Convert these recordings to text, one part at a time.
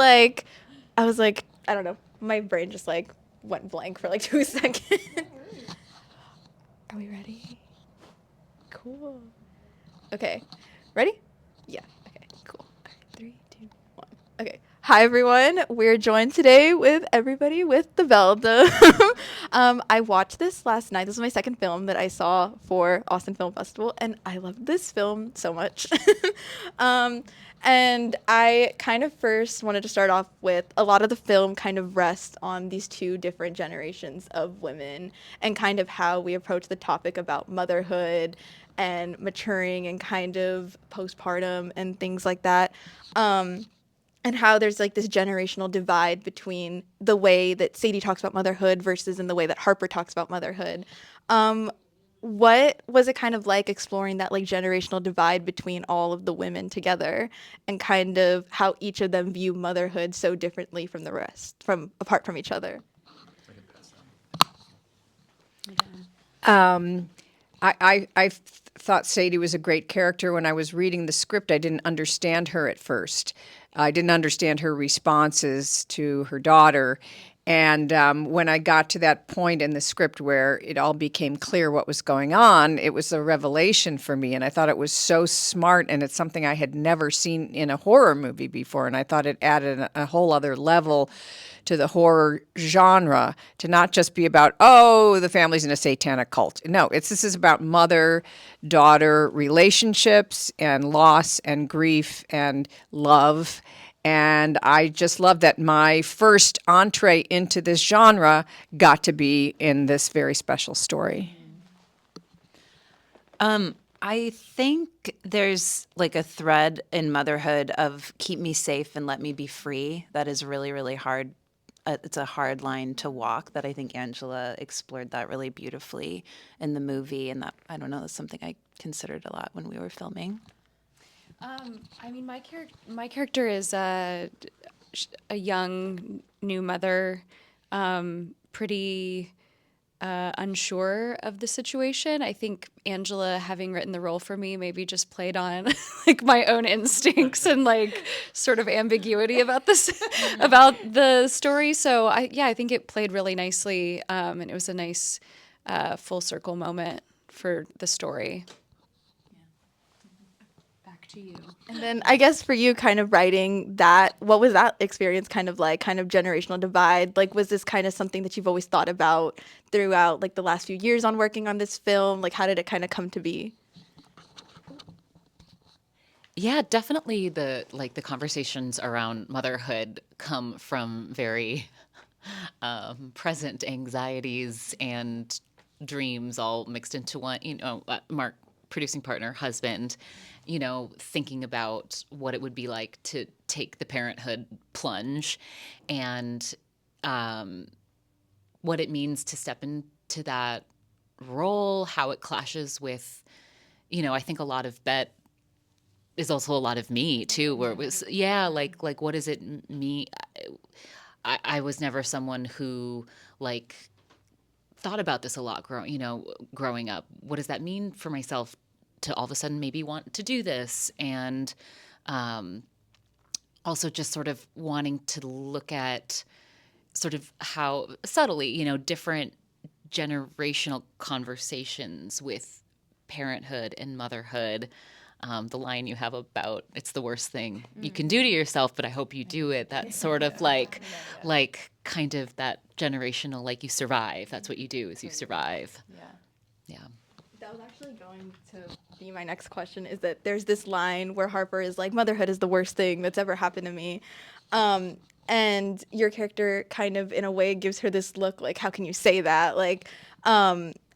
Like, I was like, I don't know. My brain just like went blank for like 2 seconds. Are we ready? Cool. Okay. Ready? Yeah. Okay, cool. All right, 3, 2, 1. Okay. Hi, everyone. We're joined today with everybody with the Beldham. I watched this last night. This was my second film that I saw for Austin Film Festival, and I loved this film so much. And I kind of first wanted to start off with a lot of the film kind of rests on these two different generations of women and kind of how we approach the topic about motherhood and maturing and kind of postpartum and things like that. And how there's like this generational divide between the way that Sadie talks about motherhood versus in the way that Harper talks about motherhood. What was it kind of like exploring that like generational divide between all of the women together and kind of how each of them view motherhood so differently from the rest, from apart from each other? I thought Sadie was a great character. When I was reading the script, I didn't understand her at first. I didn't understand her responses to her daughter. And when I got to that point in the script where it all became clear what was going on, it was a revelation for me. And I thought it was so smart, and it's something I had never seen in a horror movie before. And I thought it added a whole other level to the horror genre, to not just be about, oh, the family's in a satanic cult. No, this is about mother-daughter relationships and loss and grief and love. And I just love that my first entree into this genre got to be in this very special story. I think there's like a thread in motherhood of keep me safe and let me be free. That is really, really hard. It's a hard line to walk that I think Angela explored that really beautifully in the movie. And that, I don't know, that's something I considered a lot when we were filming. I mean, my character is a young new mother, pretty unsure of the situation. I think Angela, having written the role for me, maybe just played on like my own instincts and like sort of ambiguity about this about the story. So I think it played really nicely, and it was a nice full circle moment for the story. To you. And then I guess for you kind of writing that, what was that experience kind of like, kind of generational divide? Like, was this kind of something that you've always thought about throughout like the last few years on working on this film? Like, how did it kind of come to be? Yeah, definitely the conversations around motherhood come from very present anxieties and dreams all mixed into one. Mark, producing partner, husband, thinking about what it would be like to take the parenthood plunge and what it means to step into that role, how it clashes with, I think a lot of Bet is also a lot of me too, where it was, like what does it mean? I was never someone who thought about this a lot growing up. What does that mean for myself to all of a sudden maybe want to do this? And also just sort of wanting to look at sort of how subtly, different generational conversations with parenthood and motherhood. The line you have about it's the worst thing you can do to yourself, but I hope you do it. That sort of like kind of that generational, like you survive. That's what you do is you survive. Yeah. That was actually going to be my next question, is that there's this line where Harper is like, motherhood is the worst thing that's ever happened to me. And your character kind of in a way gives her this look like, how can you say that?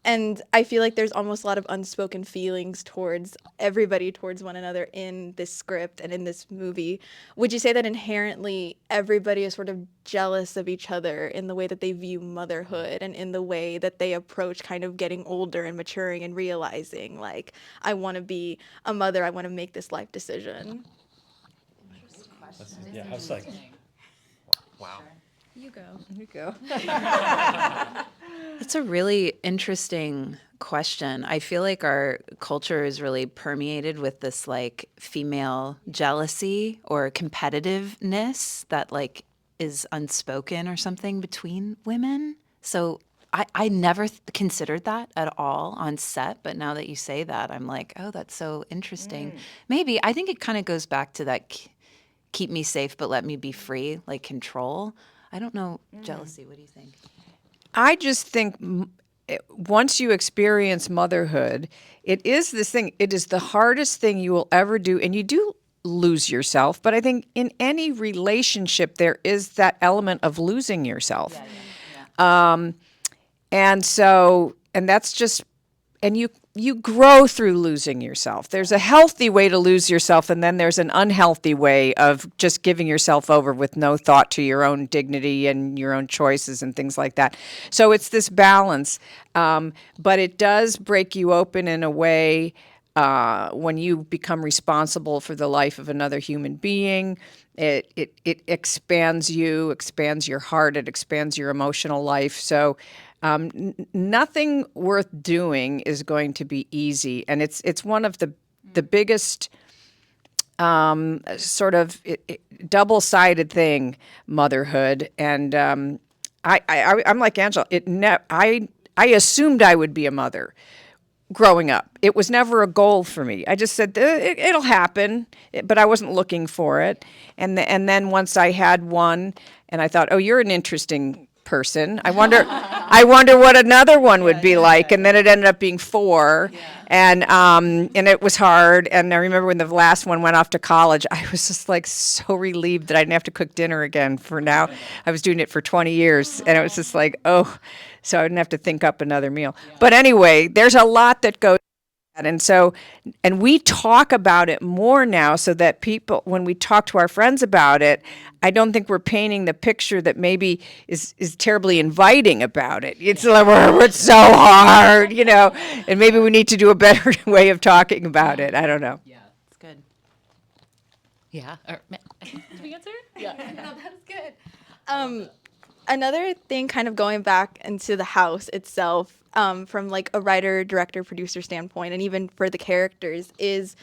And I feel like there's almost a lot of unspoken feelings towards everybody, towards one another in this script and in this movie. Would you say that inherently everybody is sort of jealous of each other in the way that they view motherhood and in the way that they approach kind of getting older and maturing and realizing, like, I want to be a mother, I want to make this life decision? Yeah, I was like, wow. You go. You go. That's a really interesting question. I feel like our culture is really permeated with this like female jealousy or competitiveness that like is unspoken or something between women. So I never considered that at all on set, but now that you say that, I'm like, oh, that's so interesting. Maybe I think it kind of goes back to that keep me safe, but let me be free, like control. I don't know. Jealousy. What do you think? I just think once you experience motherhood, it is this thing. It is the hardest thing you will ever do, and you do lose yourself. But I think in any relationship, there is that element of losing yourself. And so, and that's just, and you grow through losing yourself. There's a healthy way to lose yourself, and then there's an unhealthy way of just giving yourself over with no thought to your own dignity and your own choices and things like that. So it's this balance, but it does break you open in a way when you become responsible for the life of another human being. It expands you, expands your heart, it expands your emotional life. So nothing worth doing is going to be easy, and it's one of the biggest sort of double-sided thing, motherhood. And I'm like Angela. I assumed I would be a mother growing up. It was never a goal for me. I just said it'll happen, but I wasn't looking for it. And then once I had one, and I thought, oh, you're an interesting person. I wonder what another one would be like. And then it ended up being 4, and it was hard. And I remember when the last one went off to college, I was just like so relieved that I didn't have to cook dinner again. For now, I was doing it for 20 years, and it was just like, oh, so I didn't have to think up another meal. But anyway, there's a lot that goes. And so, and we talk about it more now, so that people, when we talk to our friends about it, I don't think we're painting the picture that maybe is terribly inviting about it. It's like, it's so hard, and maybe we need to do a better way of talking about it. I don't know. Yeah, it's good. Yeah. Did we answer? Yeah. No, that's good. Another thing, kind of going back into the house itself, from like a writer, director, producer standpoint, and even for the characters, is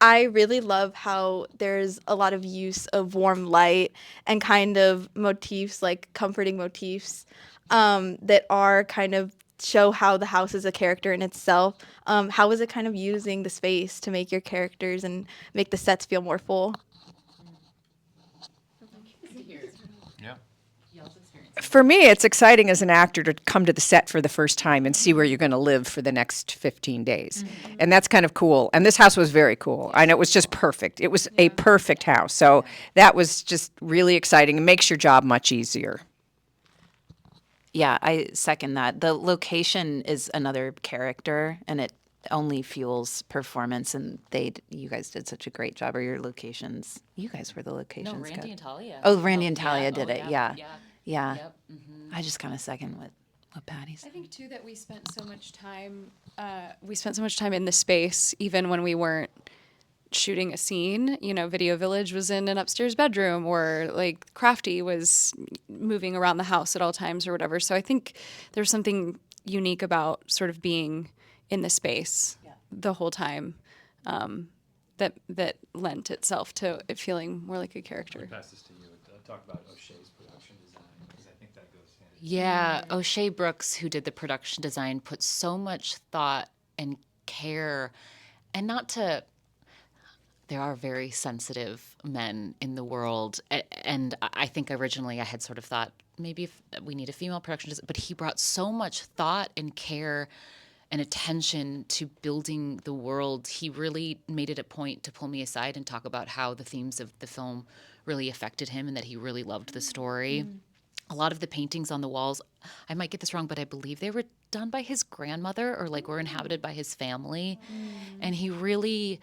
I really love how there's a lot of use of warm light and kind of motifs, like comforting motifs, that are kind of show how the house is a character in itself. How is it kind of using the space to make your characters and make the sets feel more full? For me, it's exciting as an actor to come to the set for the first time and see where you're going to live for the next 15 days. And that's kind of cool. And this house was very cool. And it was just perfect. It was a perfect house. So that was just really exciting. It makes your job much easier. Yeah, I second that. The location is another character, and it only fuels performance. And you guys did such a great job. Or your locations? You guys were the locations. No, Randy guys. and Talia. Oh, Randy and Talia did it. Yeah. Yeah. Yep. Mm-hmm. I just kind of second what Patty said. I think too that we spent so much time. We spent so much time in the space, even when we weren't shooting a scene. Video Village was in an upstairs bedroom, or like Crafty was moving around the house at all times, or whatever. So I think there's something unique about sort of being in the space the whole time, that lent itself to it feeling more like a character. I'll pass this to you. Talk about O'Shea's production design, because I think that goes hand in hand. Yeah, O'Shea Brooks, who did the production design, put so much thought and care, and there are very sensitive men in the world, and I think originally I had sort of thought maybe if we need a female production designer, but he brought so much thought and care and attention to building the world. He really made it a point to pull me aside and talk about how the themes of the film really affected him and that he really loved the story. A lot of the paintings on the walls, I might get this wrong, but I believe they were done by his grandmother, or like were inhabited by his family. And he really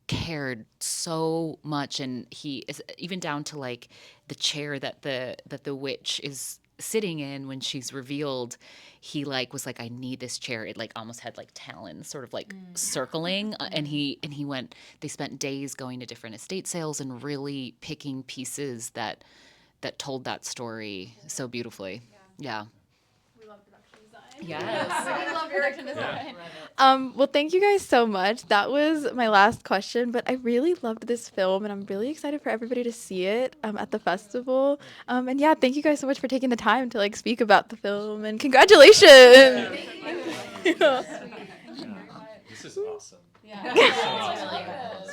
cared so much, and he is even down to like the chair that the witch is sitting in when she's revealed, he like was like, I need this chair. It like almost had like talons sort of like circling. And he went, they spent days going to different estate sales and really picking pieces that told that story so beautifully. Yeah. We love production design. Yes. We love production design. Well, thank you guys so much. That was my last question, but I really loved this film, and I'm really excited for everybody to see it at the festival. And yeah, thank you guys so much for taking the time to like speak about the film, and congratulations. Thank you. This is awesome. Yeah. So awesome.